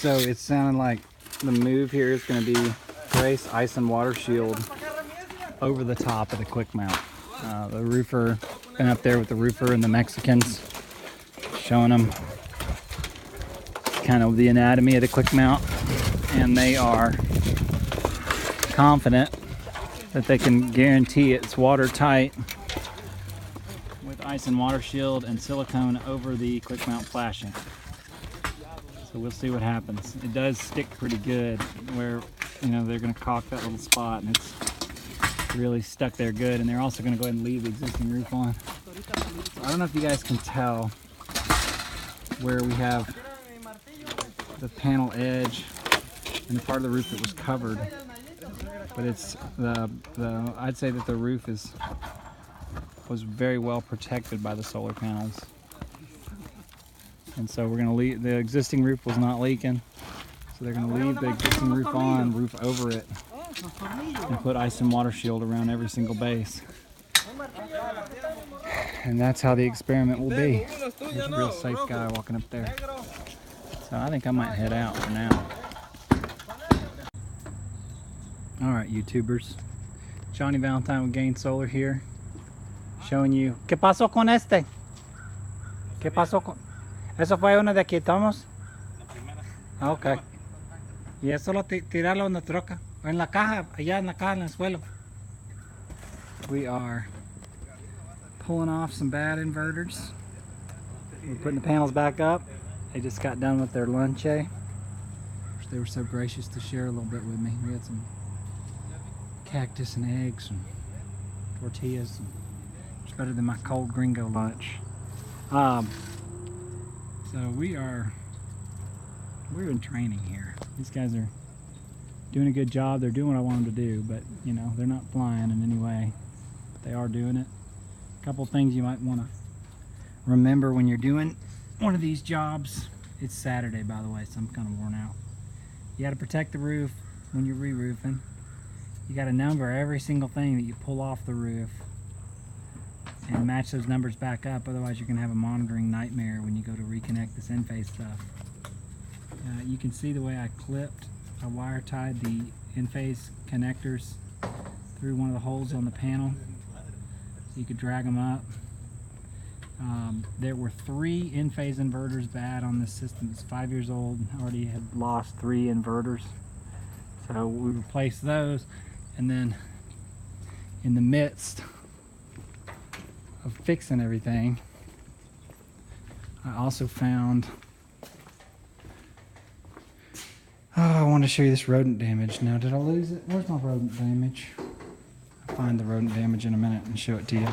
So it's sounding like the move here is going to be brace ice and water shield over the top of the quick mount. The roofer, been up there with the roofer and the Mexicans, showing them kind of the anatomy of the quick mount, and they are confident that they can guarantee it's watertight with ice and water shield and silicone over the quick mount flashing. So we'll see what happens. It does stick pretty good where, you know, they're going to caulk that little spot, and it's really stuck there good. And they're also going to go ahead and leave the existing roof on. So I don't know if you guys can tell where we have the panel edge and the part of the roof that was covered, but it's I'd say that the roof was very well protected by the solar panels. And so we're going to leave, the existing roof was not leaking, so they're going to leave the existing roof on, roof over it, and put ice and water shield around every single base. And that's how the experiment will be. There's a real safe guy walking up there. So I think I might head out for now. Alright, YouTubers. Johnny Valentine with Gain Solar here, showing you. ¿Qué pasó con este? ¿Qué pasó con...? ¿Eso fue uno de aquí estamos? Ah, ok. Y eso lo tirarlo en la troca, en la caja, allá en la caja, en el suelo. We are pulling off some bad inverters. We're putting the panels back up. They just got done with their lunch. They were so gracious to share a little bit with me. We had some cactus and eggs and tortillas. It's better than my cold gringo lunch. So we're in training here. These guys are doing a good job. They're doing what I want them to do, but you know, they're not flying in any way. But they are doing it. A couple things you might want to remember when you're doing one of these jobs. It's Saturday, by the way, so I'm kind of worn out. You got to protect the roof when you're re-roofing. You got to number every single thing that you pull off the roof and match those numbers back up. Otherwise, you're going to have a monitoring nightmare when you go to reconnect this enphase stuff. You can see the way I clipped. I wire tied the enphase connectors through one of the holes on the panel so you could drag them up. There were 3 enphase inverters bad on this system. It's 5 years old. Already had lost 3 inverters. So we replaced those, and then in the midst of fixing everything, I also found, I want to show you this rodent damage. Now, did I lose it? Where's my rodent damage? I'll find the rodent damage in a minute and show it to you.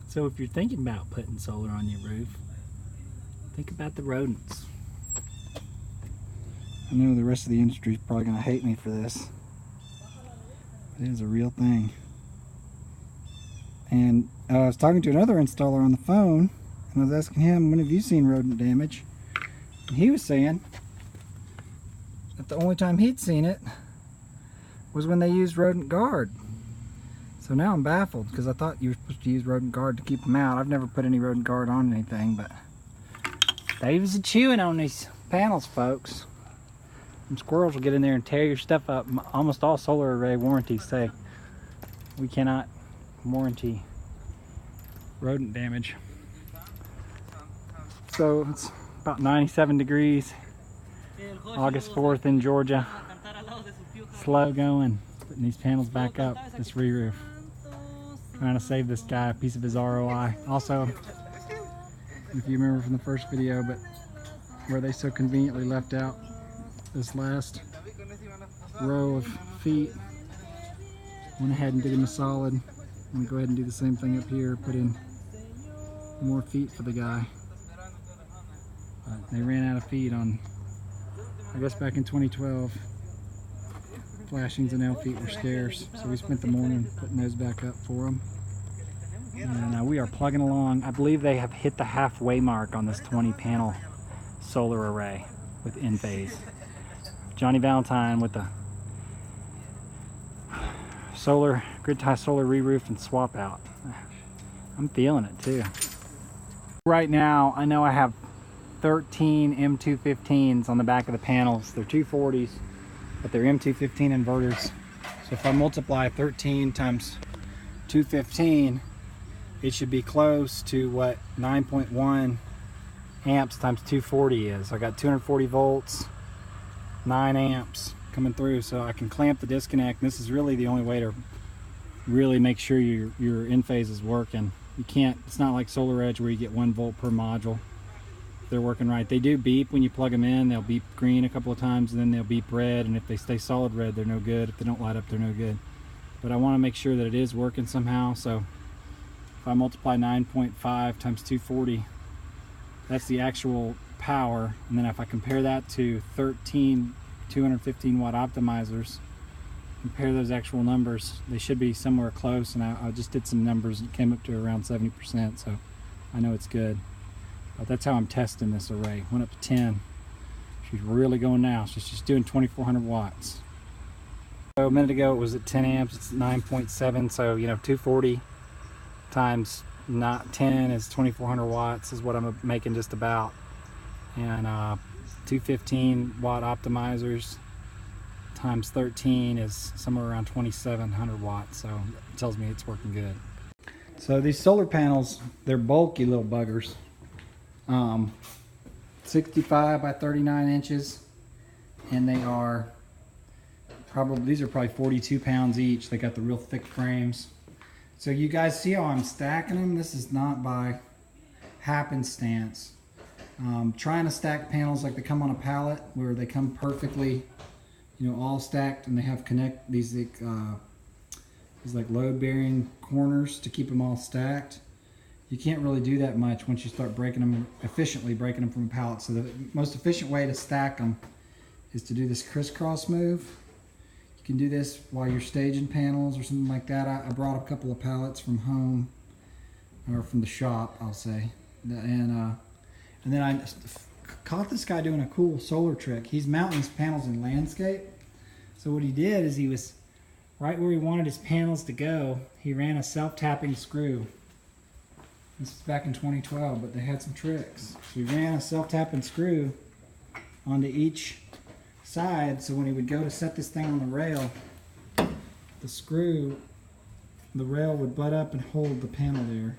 So if you're thinking about putting solar on your roof, think about the rodents. I know the rest of the industry is probably going to hate me for this. It is a real thing. And I was talking to another installer on the phone, and I was asking him, when have you seen rodent damage? And he was saying that the only time he'd seen it was when they used rodent guard. So now I'm baffled, because I thought you were supposed to use rodent guard to keep them out. I've never put any rodent guard on anything, but they was chewing on these panels, folks. Some squirrels will get in there and tear your stuff up. Almost all solar array warranties say we cannot warranty rodent damage. So it's about 97 degrees, August 4th in Georgia. Slow going, putting these panels back up, this re-roof. Trying to save this guy a piece of his ROI. Also, if you remember from the first video, but where they so conveniently left out this last row of feet, went ahead and did him a solid. I'm going to go ahead and do the same thing up here, put in more feet for the guy. But they ran out of feet on, I guess back in 2012, flashings and L feet were scarce, so we spent the morning putting those back up for them. And we are plugging along. I believe they have hit the halfway mark on this 20 panel solar array with enphase. Johnny Valentine with the solar, grid tie solar re-roof and swap out. I'm feeling it too. Right now, I know I have 13 M215s on the back of the panels. They're 240s, but they're M215 inverters. So if I multiply 13 times 215, it should be close to what 9.1 amps times 240 is. I got 240 volts, 9 amps coming through, so I can clamp the disconnect. This is really the only way to really make sure your enphase is working. You can't, it's not like Solar Edge where you get 1 volt per module. They're working right. They do beep when you plug them in. They'll beep green a couple of times, and then they'll beep red, and if they stay solid red, they're no good. If they don't light up, they're no good. But I want to make sure that it is working somehow, so if I multiply 9.5 times 240, that's the actual power. And then if I compare that to 13 215 watt optimizers, compare those actual numbers, they should be somewhere close. And I just did some numbers and came up to around 70%, so I know it's good. But that's how I'm testing this array. Went up to 10. She's really going now. She's doing 2400 watts. So a minute ago it was at 10 amps, it's 9.7, so you know 240 times not 10 is 2400 watts is what I'm making just about. And 215 watt optimizers times 13 is somewhere around 2700 watts, so it tells me it's working good. So these solar panels, they're bulky little buggers. 65 by 39 inches, and they are probably, these are probably 42 pounds each. They got the real thick frames. So you guys see how I'm stacking them? This is not by happenstance. Trying to stack panels like they come on a pallet, where they come perfectly, you know, all stacked, and they have these like load bearing corners to keep them all stacked. You can't really do that much once you start breaking them, efficiently breaking them from a pallet. So the most efficient way to stack them is to do this crisscross move. You can do this while you're staging panels or something like that. I brought a couple of pallets from home, or from the shop, I'll say. And then I caught this guy doing a cool solar trick. He's mounting his panels in landscape. So what he did is he was right where he wanted his panels to go. He ran a self-tapping screw. This is back in 2012, but they had some tricks. So he ran a self-tapping screw onto each side, so when he would go to set this thing on the rail, the rail would butt up and hold the panel there.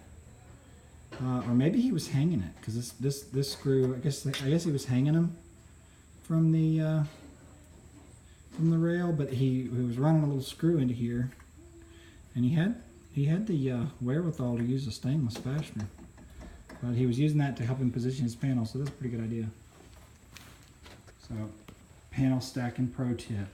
Or maybe he was hanging it, because this screw, I guess he was hanging them from the rail, but he was running a little screw into here, and he had the wherewithal to use a stainless fastener, but he was using that to help him position his panel, so that's a pretty good idea. So, panel stacking pro tip.